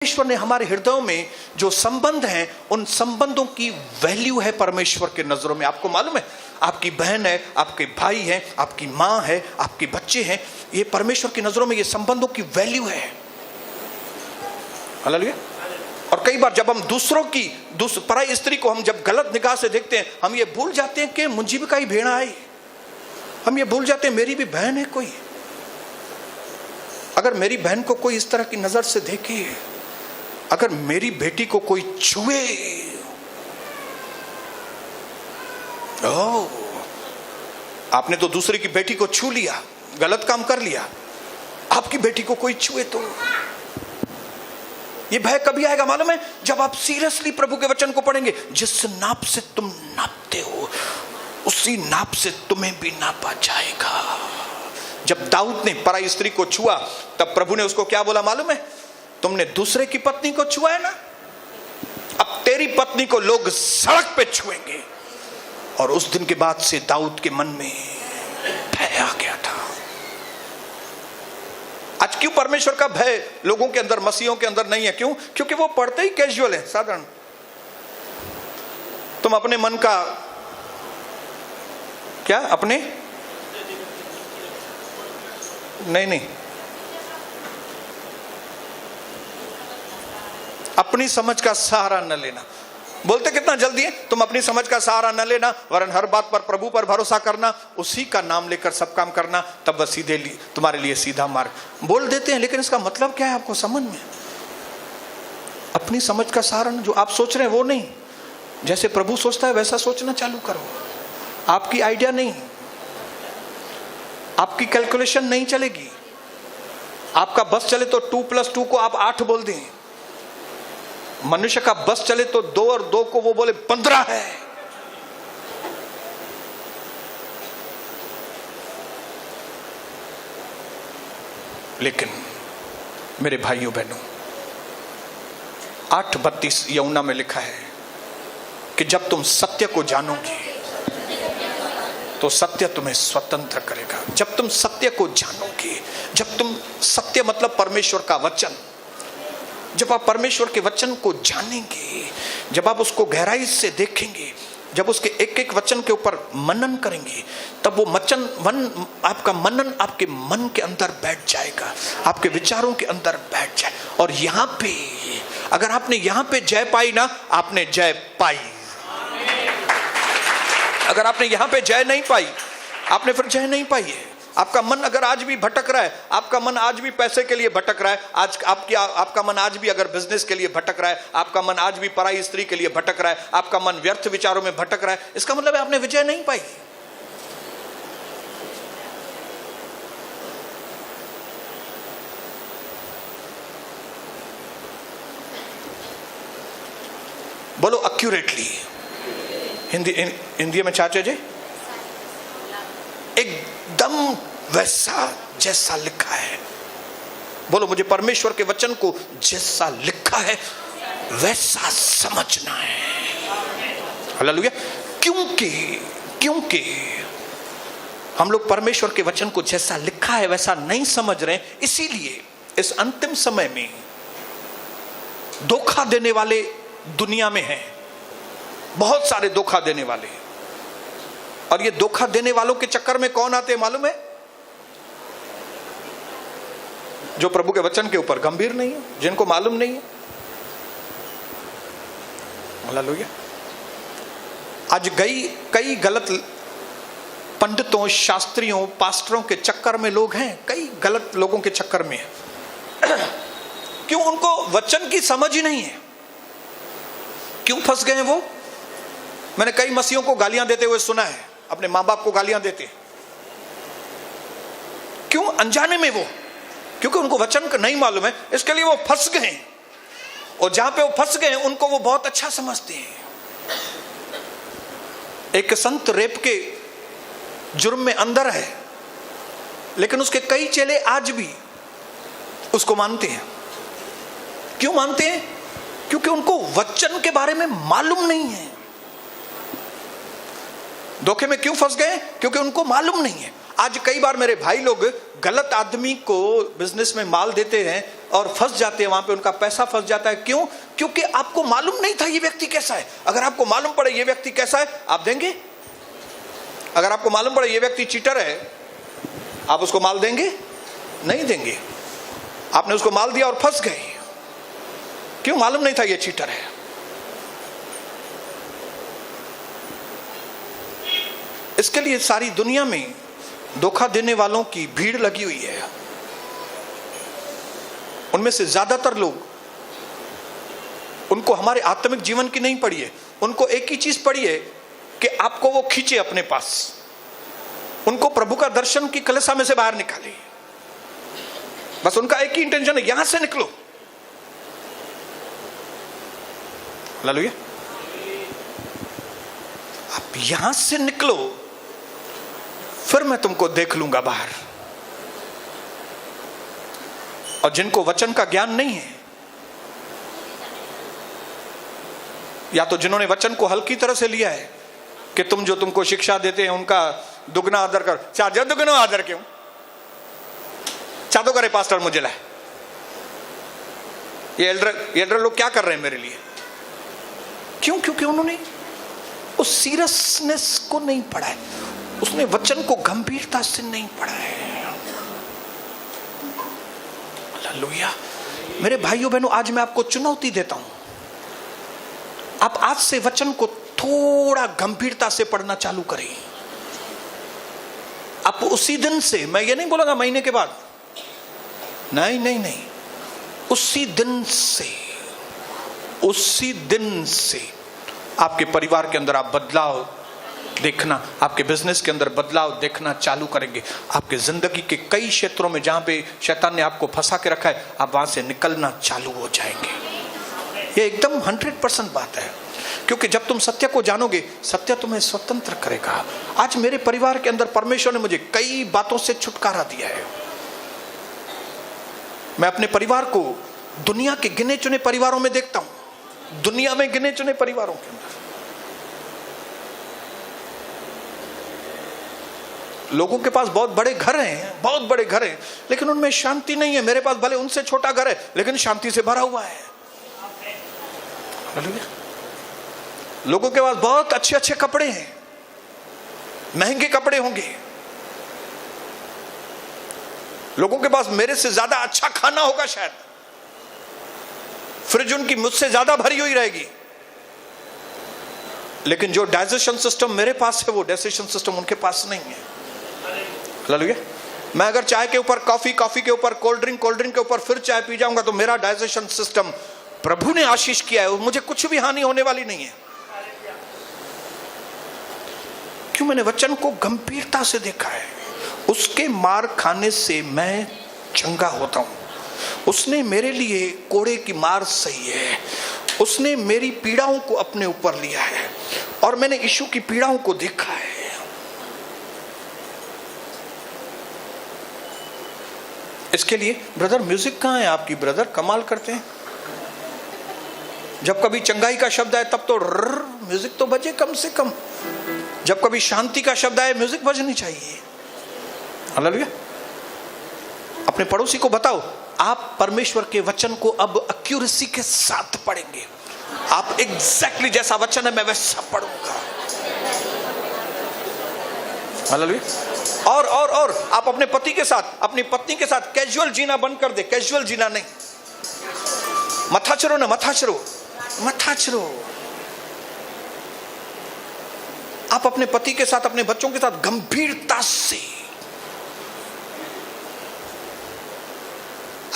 परमेश्वर ने हमारे हृदयों में जो संबंध हैं, उन संबंधों की वैल्यू है परमेश्वर के नजरों में। आपको मालूम है, आपकी बहन है, आपके भाई है, आपकी माँ है, आपके बच्चे हैं, ये परमेश्वर की नजरों में ये संबंधों की वैल्यू है। हालेलुया। और कई बार जब हम दूसरों की पराई स्त्री को हम जब गलत निगाह से देखते हैं, हम ये भूल जाते हैं कि मुझे भी कई भेड़ा आई, हम ये भूल जाते हैं मेरी भी बहन है कोई। अगर मेरी बहन को कोई इस तरह की नजर से देखे, अगर मेरी बेटी को कोई छुए, आपने तो दूसरे की बेटी को छू लिया, गलत काम कर लिया, आपकी बेटी को कोई छुए तो ये भय कभी आएगा मालूम है? जब आप सीरियसली प्रभु के वचन को पढ़ेंगे। जिस नाप से तुम नापते हो, उसी नाप से तुम्हें भी नापा जाएगा। जब दाऊद ने पराई स्त्री को छुआ, तब प्रभु ने उसको क्या बोला मालूम है? तुमने दूसरे की पत्नी को छुआ है ना, अब तेरी पत्नी को लोग सड़क पे छुएंगे। और उस दिन के बाद से दाऊद के मन में भय आ गया था। आज क्यों परमेश्वर का भय लोगों के अंदर, मसीहों के अंदर नहीं है? क्यों? क्योंकि वो पढ़ते ही कैजुअल है, साधारण। तुम अपने मन का क्या अपने नहीं अपनी समझ का सहारा न लेना। बोलते कितना जल्दी है, तुम अपनी समझ का सहारा न लेना, वरन हर बात पर प्रभु पर भरोसा करना, उसी का नाम लेकर सब काम करना, तब वह सीधे तुम्हारे लिए सीधा मार्ग। बोल देते हैं, लेकिन इसका मतलब क्या है आपको समझ में? अपनी समझ का सहारा, जो आप सोच रहे हैं वो नहीं, जैसे प्रभु सोचता है वैसा सोचना चालू करो। आपकी आइडिया नहीं, आपकी कैलकुलेशन नहीं चलेगी। आपका बस चले तो 2+2 को आप 8 बोल दें। मनुष्य का बस चले तो 2 और 2 को वो बोले 15 है। लेकिन मेरे भाइयों बहनों, 8:32 यूहन्ना में लिखा है कि जब तुम सत्य को जानोगे तो सत्य तुम्हें स्वतंत्र करेगा। जब तुम सत्य को जानोगे, जब तुम सत्य मतलब परमेश्वर का वचन, जब आप परमेश्वर के वचन को जानेंगे, जब आप उसको गहराई से देखेंगे, जब उसके एक एक वचन के ऊपर मनन करेंगे, तब वो आपका मनन आपके मन के अंदर बैठ जाएगा, आपके विचारों के अंदर बैठ जाए। और यहां पे अगर आपने यहां पे जय पाई ना, आपने जय पाई। अगर आपने यहां पे जय नहीं पाई, आपने फिर जय नहीं पाई है। आपका मन अगर आज भी भटक रहा है, आपका मन आज भी पैसे के लिए भटक रहा है, आज आपका मन आज भी अगर बिजनेस के लिए भटक रहा है, आपका मन आज भी पराई स्त्री के लिए भटक रहा है, आपका मन व्यर्थ विचारों में भटक रहा है, इसका मतलब है आपने विजय नहीं पाई। बोलो एक्यूरेटली। हिंदी में चाचा जी, एकदम वैसा जैसा लिखा है। बोलो, मुझे परमेश्वर के वचन को जैसा लिखा है वैसा समझना है। हालेलुया। क्योंकि हम लोग परमेश्वर के वचन को जैसा लिखा है वैसा नहीं समझ रहे हैं, इसीलिए इस अंतिम समय में धोखा देने वाले दुनिया में हैं। बहुत सारे धोखा देने वाले। और ये धोखा देने वालों के चक्कर में कौन आते हैं मालूम है? जो प्रभु के वचन के ऊपर गंभीर नहीं है, जिनको मालूम नहीं है। हालेलुया। आज कई गलत पंडितों, शास्त्रियों, पास्टरों के चक्कर में लोग हैं, कई गलत लोगों के चक्कर में है। क्यों? उनको वचन की समझ ही नहीं है। क्यों फंस गए हैं वो? मैंने कई मसीहों को गालियां देते हुए सुना है, अपने मां बाप को गालियां देते। क्यों? अनजाने में वो, क्योंकि उनको वचन का नहीं मालूम है, इसके लिए वो फंस गए। और जहां पे वो फंस गए उनको वो बहुत अच्छा समझते हैं। एक संत रेप के जुर्म में अंदर है, लेकिन उसके कई चेले आज भी उसको मानते हैं। क्यों मानते हैं? क्योंकि उनको वचन के बारे में मालूम नहीं है। धोखे में क्यों फंस गए? क्योंकि उनको मालूम नहीं है। आज कई बार मेरे भाई लोग गलत आदमी को बिजनेस में माल देते हैं, और फंस जाते हैं, वहां पे उनका पैसा फंस जाता है। क्यों? क्योंकि आपको मालूम नहीं था ये व्यक्ति कैसा है। अगर आपको मालूम पड़े ये व्यक्ति कैसा है, आप देंगे? अगर आपको मालूम पड़े ये व्यक्ति चीटर है, आप उसको माल देंगे? नहीं देंगे। आपने उसको माल दिया और फंस गए। क्यों? मालूम नहीं था ये चीटर है। इसके लिए सारी दुनिया में धोखा देने वालों की भीड़ लगी हुई है। उनमें से ज्यादातर लोग, उनको हमारे आत्मिक जीवन की नहीं पड़ी है, उनको एक ही चीज पड़ी है कि आपको वो खींचे अपने पास। उनको प्रभु का दर्शन की कलसा में से बाहर निकाले। बस उनका एक ही इंटेंशन है, यहां से निकलो। हालेलुया। आप यहां से निकलो, फिर मैं तुमको देख लूंगा बाहर। और जिनको वचन का ज्ञान नहीं है, या तो जिन्होंने वचन को हल्की तरह से लिया है कि तुम जो तुमको शिक्षा देते हैं उनका दुगना आदर कर, चाहे दुगना आदर क्यों, चाहे तो करे पास्टर मुझे लाए। ये एल्डर लोग क्या कर रहे हैं मेरे लिए? क्यों? क्योंकि उन्होंने उस सीरियसनेस को नहीं पढ़ा है, उसने वचन को गंभीरता से नहीं पढ़ा है। हालेलुया। मेरे भाइयों बहनों, आज मैं आपको चुनौती देता हूं, आप आज से वचन को थोड़ा गंभीरता से पढ़ना चालू करें। आप उसी दिन से, मैं ये नहीं बोलूंगा महीने के बाद, नहीं नहीं नहीं, उसी दिन से आपके परिवार के अंदर आप बदलाव देखना, आपके बिजनेस के अंदर बदलाव देखना चालू करेंगे। आपके जिंदगी के कई क्षेत्रों में जहां पे शैतान ने आपको फंसा के रखा है, आप वहां से निकलना चालू हो जाएंगे। ये एकदम 100% बात है। क्योंकि जब तुम सत्य को जानोगे, सत्य तुम्हें स्वतंत्र करेगा। आज मेरे परिवार के अंदर परमेश्वर ने मुझे कई बातों से छुटकारा दिया है। मैं अपने परिवार को दुनिया के गिने चुने परिवारों में देखता हूं, दुनिया में गिने चुने परिवारों के अंदर लोगों के पास बहुत बड़े घर हैं, बहुत बड़े घर हैं, लेकिन उनमें शांति नहीं है। मेरे पास भले उनसे छोटा घर है, लेकिन शांति से भरा हुआ है। लोगों के पास बहुत अच्छे अच्छे कपड़े हैं, महंगे कपड़े होंगे। लोगों के पास मेरे से ज्यादा अच्छा खाना होगा, शायद फ्रिज उनकी मुझसे ज्यादा भरी हुई रहेगी, लेकिन जो डाइजेशन सिस्टम मेरे पास है, वो डाइजेशन सिस्टम उनके पास नहीं है। हालेलुया। मैं अगर चाय के ऊपर कॉफी, कॉफी के ऊपर कोल्ड ड्रिंक, कोल्ड ड्रिंक के ऊपर फिर चाय पी जाऊंगा, तो मेरा डाइजेशन सिस्टम प्रभु ने आशीष किया है, मुझे कुछ भी हानि होने वाली नहीं है। क्यों? मैंने वचन को गंभीरता से देखा है। उसके मार खाने से मैं चंगा होता हूं। उसने मेरे लिए कोड़े की मार सही है, उसने मेरी पीड़ाओं को अपने ऊपर लिया है, और मैंने यीशु की पीड़ाओं को देखा है। इसके लिए ब्रदर म्यूजिक कहां है आपकी? ब्रदर कमाल करते हैं, जब कभी चंगाई का शब्द आए तब तो म्यूजिक तो बजे कम से कम, जब कभी शांति का शब्द आए म्यूजिक बजनी चाहिए। हालेलुया। अपने पड़ोसी को बताओ, आप परमेश्वर के वचन को अब एक्यूरेसी के साथ पढ़ेंगे। आप एग्जैक्टली जैसा वचन है मैं वैसा पढ़ूंगा। हालेलुया। और आप अपने पति के साथ, अपनी पत्नी के साथ कैजुअल जीना बंद कर दे। कैजुअल जीना नहीं, मथाचरो ना, मथाचरो। आप अपने पति के साथ, अपने बच्चों के साथ गंभीरता से,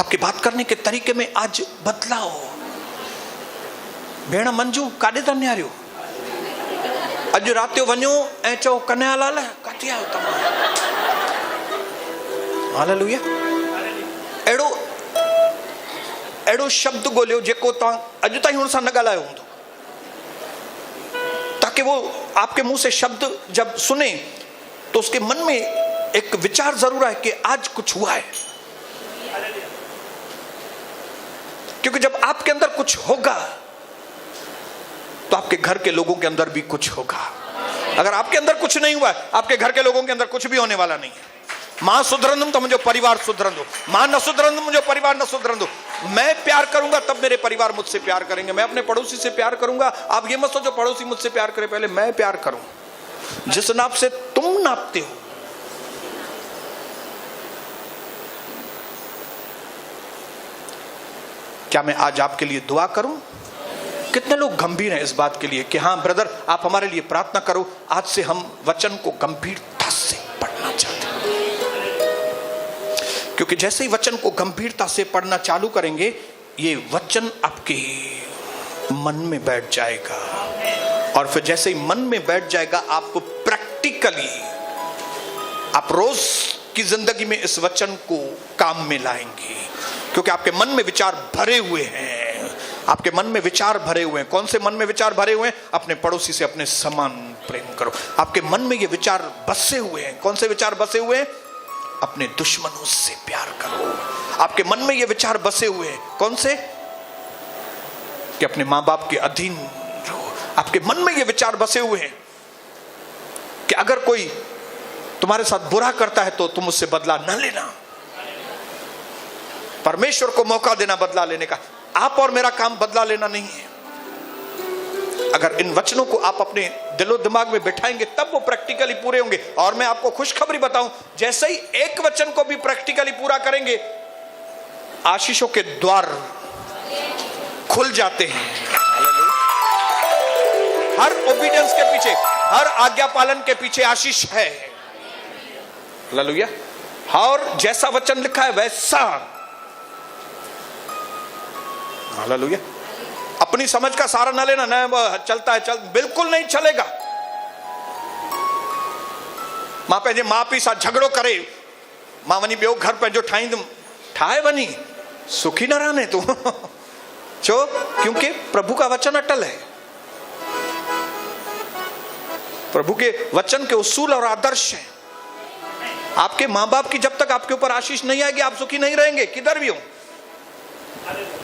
आपके बात करने के तरीके में आज बदलाव। भेण मंजू काॾे था निहारियो? अॼु राति जो वञो ऐं चओ कन्हैया लाल किथे आहियो तव्हां? हालेलुया। अहिड़ो शब्द ॻोल्हियो जेको तव्हां अॼु ताईं हुन सां न ॻाल्हायो हूंदो, ताकि वो आपके मुंह से शब्द जब सुने तो उसके मन में एक विचार जरूर आए कि आज कुछ हुआ है। क्योंकि जब आपके अंदर कुछ होगा तो आपके घर के लोगों के अंदर भी कुछ होगा। अगर आपके अंदर कुछ नहीं हुआ है, आपके घर के लोगों के अंदर कुछ भी होने वाला नहीं है। मां सुधरंदुम तो मुझे परिवार सुधरंदो, मां न सुधरंदुम मुझे परिवार न सुधरंदो। मैं प्यार करूंगा तब मेरे परिवार मुझसे प्यार करेंगे। मैं अपने पड़ोसी से प्यार करूंगा। आप ये मत सोचो पड़ोसी मुझसे प्यार करे, पहले मैं प्यार करूं। जिस नाप से तुम नापते हो, क्या मैं आज आपके लिए दुआ करूं? कितने लोग गंभीर हैं इस बात के लिए कि हाँ ब्रदर आप हमारे लिए प्रार्थना करो, आज से हम वचन को गंभीरता से पढ़ना चाहते हैं। क्योंकि जैसे ही वचन को गंभीरता से पढ़ना चालू करेंगे, ये वचन आपके मन में बैठ जाएगा, और फिर जैसे ही मन में बैठ जाएगा आपको प्रैक्टिकली आप रोज की जिंदगी में इस वचन को काम में लाएंगे। क्योंकि आपके मन में विचार भरे हुए हैं, आपके मन में विचार भरे हुए हैं। कौन से मन में विचार भरे हुए हैं? अपने पड़ोसी से अपने समान प्रेम करो। आपके मन में ये विचार बसे हुए हैं। कौन से विचार बसे हुए हैं? अपने दुश्मनों से प्यार करो। आपके मन में ये विचार बसे हुए हैं। कौन से? कि अपने मां बाप के अधीन रहो। आपके मन में ये विचार बसे हुए हैं कि अगर कोई तुम्हारे साथ बुरा करता है तो तुम उससे बदला न लेना। परमेश्वर को मौका देना बदला लेने का। आप और मेरा काम बदला लेना नहीं है। अगर इन वचनों को आप अपने दिलो दिमाग में बिठाएंगे तब वो प्रैक्टिकली पूरे होंगे। और मैं आपको खुशखबरी बताऊं, जैसे ही एक वचन को भी प्रैक्टिकली पूरा करेंगे, आशीषों के द्वार खुल जाते हैं। हर ओबीडियंस के पीछे, हर आज्ञा पालन के पीछे आशीष है। हालेलुया। और जैसा वचन लिखा है वैसा। हालेलुया। अपनी समझ का सारा ना लेना, ना चलता है चल, बिल्कुल नहीं चलेगा। मां पे मां पी साथ झगड़ो करे, मां वनी बेओ घर पे जो ठाईंदम ठाए वनी सुखी न रहने तू छो, क्योंकि प्रभु का वचन अटल है। प्रभु के वचन के उसूल और आदर्श हैं। आपके मां बाप की जब तक आपके ऊपर आशीष नहीं आएगी, आप सुखी नहीं रहेंगे। किधर भी हो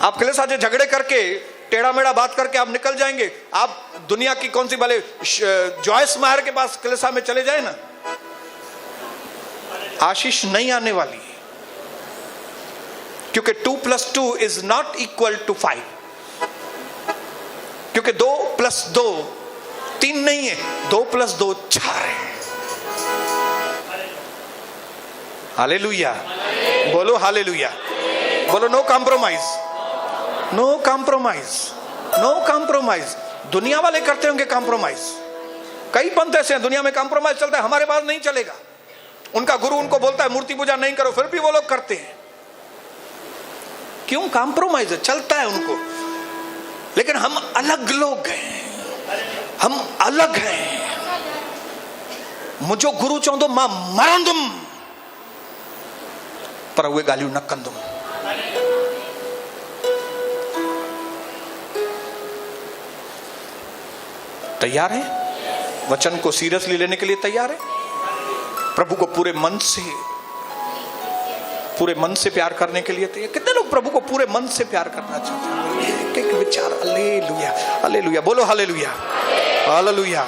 आप कलेसा से झगड़े करके, टेढ़ा मेढ़ा बात करके आप निकल जाएंगे। आप दुनिया की कौन सी भले जॉयस मायर के पास कलेसा में चले जाए ना, आशीष नहीं आने वाली। क्योंकि 2 + 2 is not equal to 5। क्योंकि 2 + 2 3 नहीं है, 2 + 2 4 है। हालेलुया। बोलो हालेलुया। बोलो no compromise, no compromise, no compromise. दुनिया वाले करते होंगे कॉम्प्रोमाइज। कई पंथ ऐसे हैं दुनिया में कॉम्प्रोमाइज चलता है, हमारे पास नहीं चलेगा। उनका गुरु उनको बोलता है मूर्ति पूजा नहीं करो, फिर भी वो लोग करते हैं। क्यों? कॉम्प्रोमाइज चलता है उनको। लेकिन हम अलग लोग हैं, हम अलग हैं। मुझो गुरु चवंदो मां मरंदुम पर उहे ॻाल्हियूं न कंदुम। तैयार है? वचन को सीरियसली लेने के लिए तैयार है? प्रभु को पूरे मन से प्यार करने के लिए तैयार? कितने लोग प्रभु को पूरे मन से प्यार करना चाहते हैं? एक एक विचार। Hallelujah, hallelujah. बोलो हालेलुया, हालेलुया,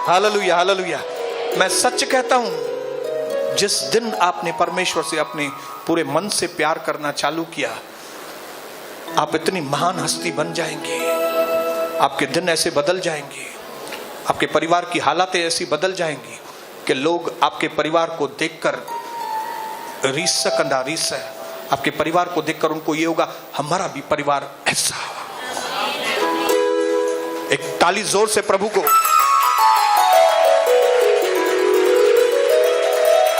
हालेलुया, हालेलुया। मैं सच कहता हूं, जिस दिन आपने परमेश्वर से अपने पूरे मन से प्यार करना चालू किया, आप इतनी महान हस्ती बन जाएंगे। आपके दिन ऐसे बदल जाएंगे, आपके परिवार की हालातें ऐसी बदल जाएंगी कि लोग आपके परिवार को देखकर रीस है। आपके परिवार को देखकर उनको ये होगा हमारा भी परिवार ऐसा। एक ताली जोर से प्रभु को